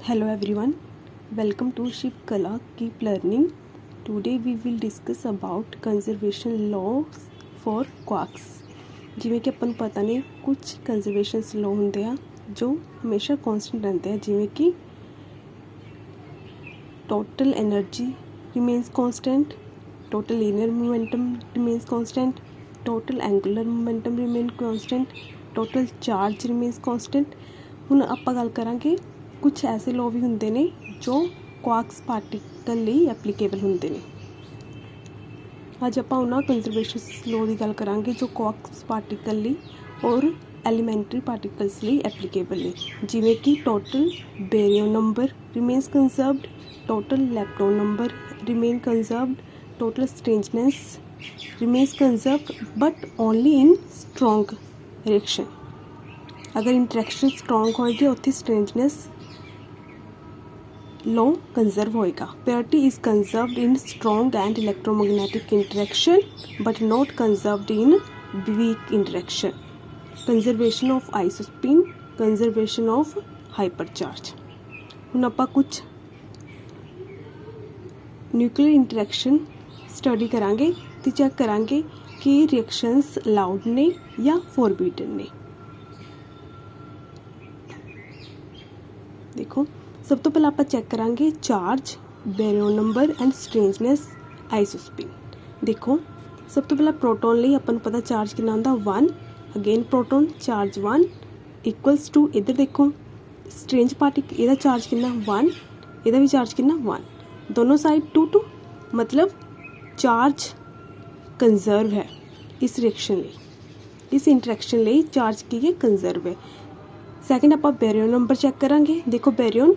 Hello everyone, welcome to Shiv Kala Keep Learning. Today we will discuss about conservation laws for quarks. ਜਿਵੇਂ ਕਿ ਆਪਾਂ ਨੂੰ ਪਤਾ ਨੇ ਕੁਝ ਕੰਜ਼ਰਵੇਸ਼ਨਸ ਲਾਅ ਹੁੰਦੇ ਆ ਜੋ ਹਮੇਸ਼ਾ ਕਨਸਟੈਂਟ ਰਹਿੰਦੇ ਆ, ਜਿਵੇਂ ਕਿ total energy remains constant, total linear momentum remains constant, total angular momentum remain constant, total charge remains constant. ਹੁਣ ਆਪਾਂ ਗੱਲ ਕਰਾਂਗੇ ਕੁਛ ਐਸੇ ਲਾਅ ਵੀ ਹੁੰਦੇ ਨੇ ਜੋ ਕੁਆਰਕਸ ਪਾਰਟੀਕਲ ਲਈ ਐਪਲੀਕੇਬਲ ਹੁੰਦੇ ਨੇ। ਅੱਜ ਆਪਾਂ ਉਹਨਾਂ ਕੰਜ਼ਰਵੇਸ਼ਨ ਲਾਅ ਦੀ ਗੱਲ ਕਰਾਂਗੇ ਜੋ ਕੁਆਰਕਸ ਪਾਰਟੀਕਲ ਲਈ ਔਰ ਐਲੀਮੈਂਟਰੀ ਪਾਰਟੀਕਲਸ ਲਈ ਐਪਲੀਕੇਬਲ ਨੇ, ਜਿਵੇਂ ਕਿ total baryon number remains conserved, total lepton number remain conserved, total strangeness remains conserved but only in strong reaction. ਅਗਰ ਇੰਟਰੈਕਸ਼ਨ ਸਟਰੋਂਗ ਹੋਏਗੀ ਉੱਥੇ ਸਟ੍ਰੇਂਜਨੈਸ law conserve होएगा। Purity is conserved in strong and electromagnetic interaction but not conserved in weak interaction. Conservation of isospin, conservation of hypercharge। ਹੁਣ ਆਪਾਂ ਕੁछ nuclear interaction study ਕਰਾਂਗੇ ਤੇ check ਕਰਾਂਗੇ ਕਿ ਰਿਐਕਸ਼ਨਸ ਅਲਾਉਡ ਨੇ ਜਾਂ ਫੋਰਬਿਡਨ ਨੇ। ਦੇਖੋ सब तो पहले आप चेक करांगे charge, baryon number and strangeness, isospin. देखो सब तो पहले प्रोटोन लिए अपन पता चार्ज कितना होंदा 1, again proton charge 1 equals to इधर देखो स्ट्रेंज पार्टिकल इहदा चार्ज कितना 1, इहदा भी चार्ज कितना 1, दोनों साइड 2 2, मतलब चार्ज कंजर्व है इस रिएक्शन लिए, इस इंटरैक्शन लिए चार्ज की है कंजर्व है। सैकेंड आप बेरियन नंबर चेक करांगे। देखो बेरियन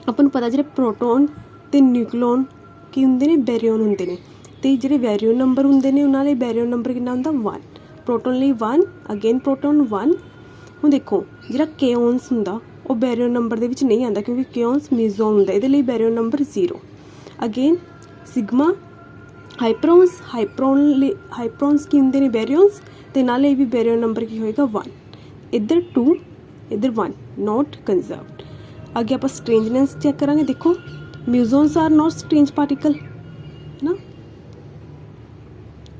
अपन पता जो प्रोटोन तो न्यूक्लियन की होंगे ने बेरियन होंगे ने, तो जो बेरियन नंबर होंगे ने उन्होंने बेरियन नंबर कितना होंगे 1, प्रोटोन लिए 1, अगेन प्रोटोन 1। हूँ देखो जो केओन्स होंगे वो बेरियन नंबर के नहीं आता क्योंकि केओन्स मिजोन होंगे, ये बेरियन नंबर 0। अगेन सिग्मा हाइपरॉन्स, हाइपरॉन्स की होंगे ने बेरियंस, तो नाले भी बेरियन नंबर की होएगा 1, इधर 2 इधर 1, नॉट कंजर्व्ड। आगे आप स्ट्रेंजनेस चेक करांगे। देखो म्यूजोन्स आर नॉट स्ट्रेंज पार्टिकल है ना,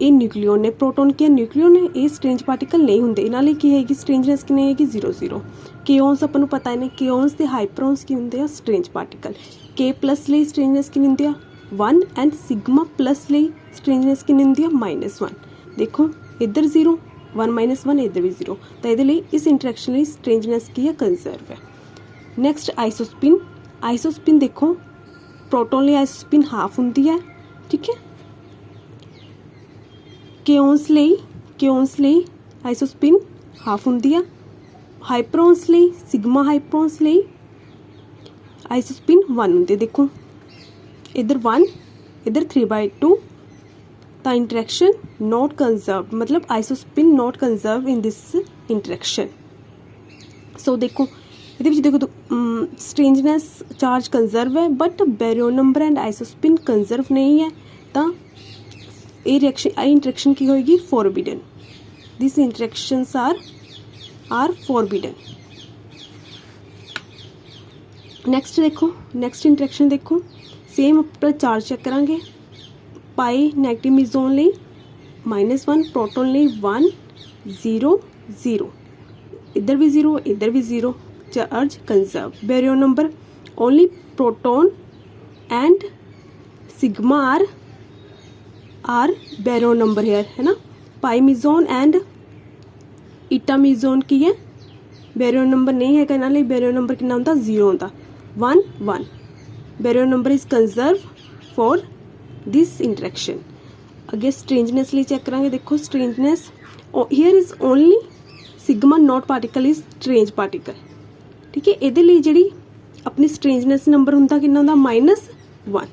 ये न्यूक्लियन ने, प्रोटोन की न्यूक्लियन ने, ये स्ट्रेंज पार्टिकल नहीं होंगे, इन्होंने की है स्ट्रेंजनेस की है 0 0। केओन्स अपन पता है केओन्स ते हाइपरॉन्स की होंगे स्ट्रेंज पार्टिकल। के प्लस लिए स्ट्रेंजनेस की होंगे 1 एंड सिग्मा प्लस लिए स्ट्रेंजनेस की होंगे -1। देखो इधर 0 1 -1 इधर भी 0, तो ये इस इंटरैक्शन लिए स्ट्रेंजनेस की है कंजर्व है। Next isospin. आइसोस्पिन देखो प्रोटोन लिए आइसोस्पिन हाफ होंगी है, ठीक है। केओन्स लिए आइसोस्पिन हाफ होंगी है। हाइपरॉन्स लिए सिग्मा हाइपरॉन्स लिए आइसोस्पिन 1 होंगे। देखो इधर 1 इधर 3/2, तो इंटरैक्शन नॉट कंजर्व, मतलब isospin not conserve in this interaction. So देखो ये देखो स्ट्रेंजनेस चार्ज कंजर्व है but baryon number and isospin conserve नहीं है, तो ये रिएक्शन इंटरैक्शन की होगी forbidden. This interactions are forbidden. Next देखो नेक्स्ट इंटरैक्शन देखो सेम पर चार्ज चेक करांगे। पाई नेगेटिव मिजोन ले -1, प्रोटोन ले 1 0 0, इधर भी 0 इधर भी 0, charge conserve. Baryon number only proton and sigma are baryon number here है ना। पाई मिजोन एंड ईटा मिजोन की है बेरियन नंबर नहीं है, कहना बेरियन नंबर कितना होता 0 होता 1 1। Baryon number is conserve for this interaction. अगे स्ट्रेंजनेस लिए चेक करांगे। देखो strangeness here is only sigma not particle is strange particle, ठीक है। ये जी अपनी स्ट्रेंजनेस नंबर होंगे कि -1,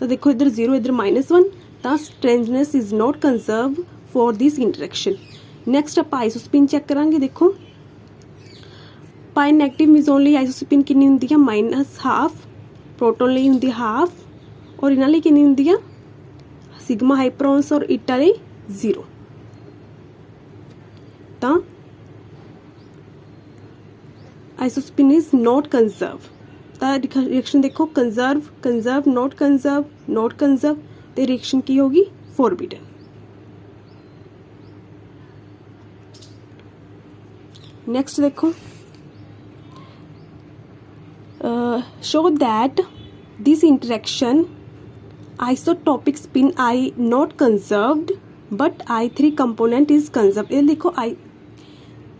तो देखो इधर 0 इधर -1, तो strangeness is not conserve for this interaction. Next आप आइसोस्पिन चेक करांगे। देखो पाई नैगेटिव मिजोन लिए आइसोस्पिन कितनी होंगी है -1/2, प्रोटोन लिए होंगी 1/2 और इन्होंने कितनी होंगी है सिग्मा हाइपरॉन्स और ईटा लिए 0, तो isospin is not conserved। ਤਾਂ ਰਿਐਕਸ਼ਨ ਦੇਖੋ ਕੰਜ਼ਰਵ ਕੰਜ਼ਰਵ ਨੋਟ ਕੰਜ਼ਰਵ ਤੇ ਰਿਐਕਸ਼ਨ ਕੀ ਹੋਗੀ ਫੋਰਬਿਡਨ। नेक्स्ट देखो show that this interaction isotopic spin I not conserved but I3 component is conserve. ये देखो आई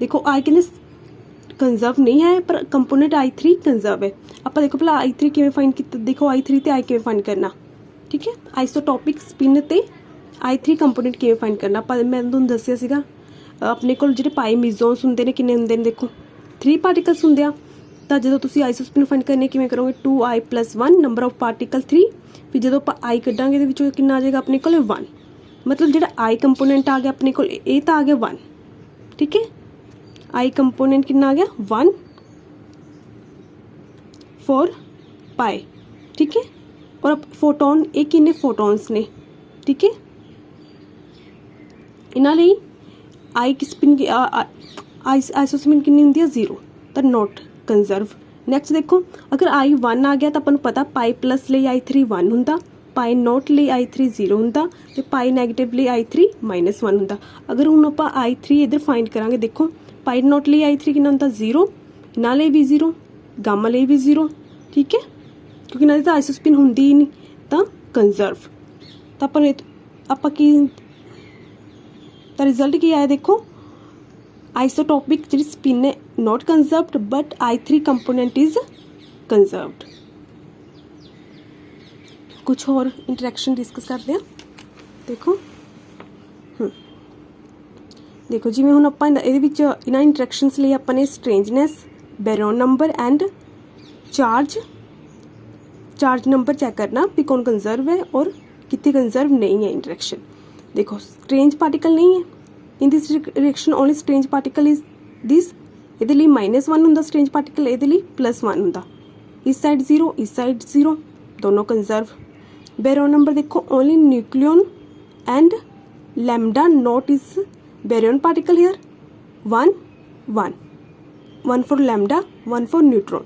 कहते कंजर्व नहीं है पर कंपोनेंट I3 कंजर्व है। आप देखो भला I3 किवें फाइंड किया, देखो I3 ते I किवें फाइंड करना, ठीक है। आइसोटॉपिक स्पिन ते I3 कंपोनेंट किवें फाइंड करना, मैं तुहानूं दस्सिया सीगा अपने कोल जिहड़े पाई मिजोन्स हुंदे ने किन्ने हुंदे ने, देखो 3 पार्टिकल्स हुंदे आ। तां जदों तुसीं आइसोस्पिन फाइंड करने किवें करोगे 2I + 1 नंबर ऑफ पार्टिकल 3, फिर जदों आपां I कड्डांगे इहदे विचों किन्ना आ जाएगा अपने कोल 1, मतलब जिहड़ा I कंपोनेंट आ गया अपने कोल ये तां आ गया 1, ठीक है। I कंपोनेंट किन्ना आ गया 1 4 पाई, ठीक है। और अब फोटोन ये किन्ने फोटोन्स ने, ठीक है। इन्हां लई आई की स्पिन की आइसोस्पिन कितनी होंगी है 0, तो नॉट कंजर्व। नैक्सट देखो अगर I 1 आ गया तो अपन पता पाई प्लस ले I3 1 होंदा, पाई नॉट ले I3 0 होंदा ते पाई नैगेटिव ले I3 -1 होंदा। अगर हुण आपां I3 इधर फाइंड करांगे, देखो पाई नॉट ले I3 कितना होंदा 0, ना ले भी 0, गामा ले भी 0, ठीक है, क्योंकि ना तो आइसोस्पिन होंदी ही नहीं, तो कंजर्व। तो आपां की तो रिजल्ट क्या आया, देखो आइसोटॉपिक जी स्पिन है not conserved but I3 component is conserved. कुछ और इंटरेक्शन डिस्कस करते हैं। देखो देखो जिवें हुण आपां इहदे विच इन्हां इंटरेक्शनस लई आपां ने strangeness, baryon number and charge number check करना भी कौन कंजर्व है और कितने कंजर्व नहीं है इंटरेक्शन। देखो स्ट्रेंज पार्टिकल नहीं है in this reaction, only strange particle is this. इहदे लई -1 हुंदा स्ट्रेंज पार्टिकल, इहदे लई +1 हुंदा। इस साइड 0 इस साइड 0, दोनों कंजर्व। बैरोन नंबर देखो only nucleon and lambda naught is Baron particle here 1 1 1 for lambda 1 for neutron,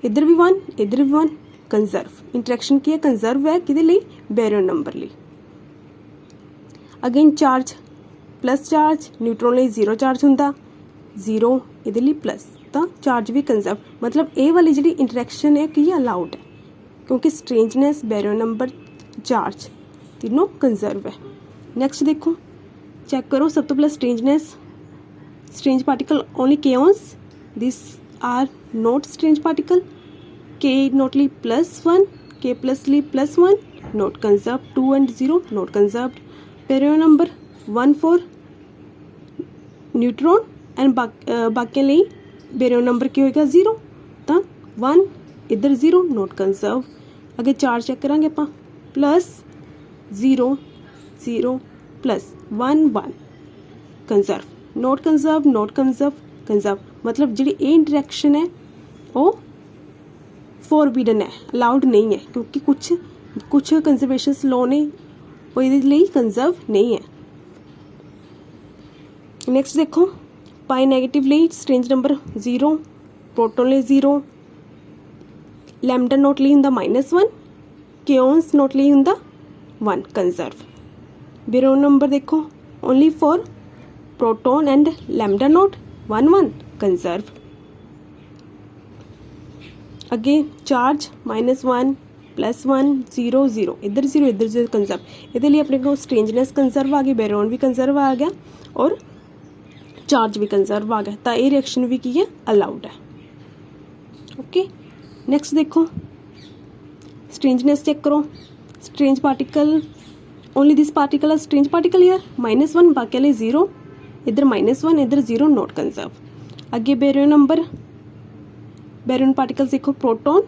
इधर भी 1 इधर भी 1, कंजर्व। इंटरेक्शन की है कंजर्व है किहदे लई बैरोन नंबर लई। Again charge plus charge neutron लई 0 चार्ज हुंदा 0, इहदे लई प्लस, तो चार्ज भी कंजर्व। मतलब ये वाली जिहड़ी इंटरेक्शन है कि अलाउड है क्योंकि स्ट्रेंजनेस, बैरोन नंबर, चार्ज तीनों कंजर्व है। नैक्सट देखो चेक करो, सब तो पहले strangeness, strange particle only kaons, this are not strange particle. K naught ली +1, K प्लस ली +1 not conserve, 2 and 0 not conserved. Baryon number 1 for neutron and बाकी ਲਈ बैरोन नंबर ਕੀ ਹੋਏਗਾ 0, ਤਾਂ 1 इधर 0 नॉट कंजर्व। अगे चार्ज चेक करांगे ਆਪਾਂ +0 0 +1 1 conserve, not conserve not conserve conserve. मतलब जी ये इंटरेक्शन है वो फॉरबिडन है, अलाउड नहीं है क्योंकि कुछ कंजर्वेशन लॉ ने वो ये कंजर्व नहीं है। नैक्सट देखो पाई नैगेटिव ਲਈ स्ट्रेंज नंबर 0, प्रोटोन ਲਈ 0, लैम्डा नॉट ਲਈ ਹੁੰਦਾ -1, केओन्स नॉट ਲਈ ਹੁੰਦਾ 1 कंजर्व। बैरोन नंबर देखो only for proton and lambda naught 1 1 conserve. अगे चार्ज -1 +1 0 0, इधर 0 इधर 0 कंजर्व। ये अपने को स्ट्रेंजनेस कंजर्व आ गई, बैरोन भी कंजर्व आ गया और चार्ज भी कंजर्व आ गया, तो ये रिएक्शन भी की है अलाउड है। ओके नैक्सट देखो स्ट्रेंजनेस चेक करो, strange particle only this particle है स्ट्रेंज पार्टिकल हियर -1, बाकी वाले 0, इधर -1 इधर 0 नॉट कंजर्व। अगे बैरोन नंबर, बैरोन पार्टिकल्स देखो proton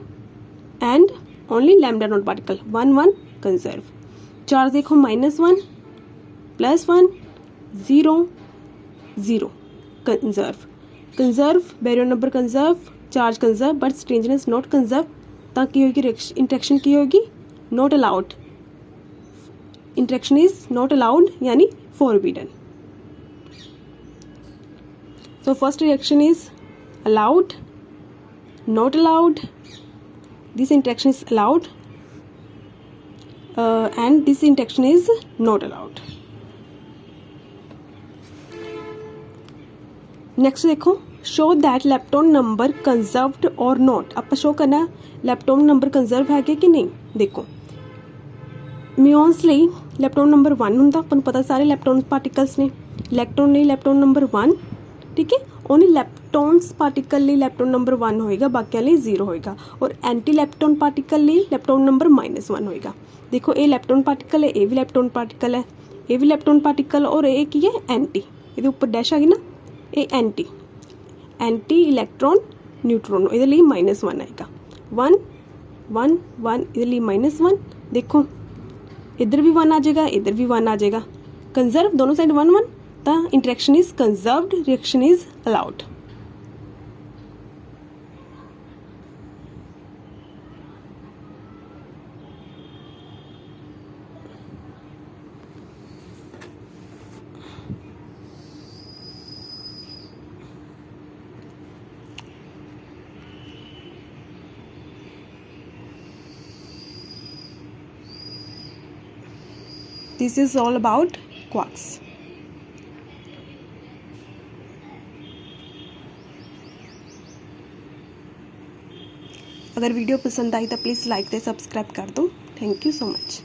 and only lambda naught particle 1 1 conserve. Charge देखो -1 +1 0 0 conserve. Conserve Baron number conserve, charge conserve but strangeness not conserve, ताकि होगी इंटरेक्शन की होगी not allowed, interaction is not allowed यानी forbidden. So first reaction is allowed, not allowed, this interaction is allowed and this interaction is not allowed. Next देखो, show that लैप्टॉन number conserved और not. आप show करना लैप्टॉन number conserve है कि नहीं। देखो म्यून्स ਲਈ लैप्टॉन नंबर 1 ਹੁੰਦਾ, अपन पता सारे लैप्टॉन पार्टिकल्स ने। इलैक्ट्रॉन ਲਈ लैप्टॉन नंबर 1, ठीक है। ओनली लैप्टॉन्स पार्टिकल ਲਈ लैप्टॉन नंबर 1 होएगा, बाकियां ਲਈ 0 होएगा। और एंटी लैप्टॉन पार्टिकल ਲਈ लैप्टॉन नंबर -1 होएगा। देखो ये लैप्टॉन पार्टिकल है, ये भी लैप्टॉन पार्टिकल है, ये भी लैप्टॉन पार्टिकल, और ये की है एंटी, ये ऊपर डैश आ गई ना, ये एंटी एंटी इलैक्ट्रॉन न्यूट्रॉन, ये लिए -1 आएगा। 1 1 1 ये लिए -1। देखो इधर भी 1 आ जाएगा, इधर भी 1 आ जाएगा। कंजर्व दोनों साइड 1 1, तो interaction is conserved, reaction is allowed. This is all about quarks. अगर वीडियो पसंद आई तो प्लीज़ लाइक ते सब्सक्राइब कर दो। Thank you so much.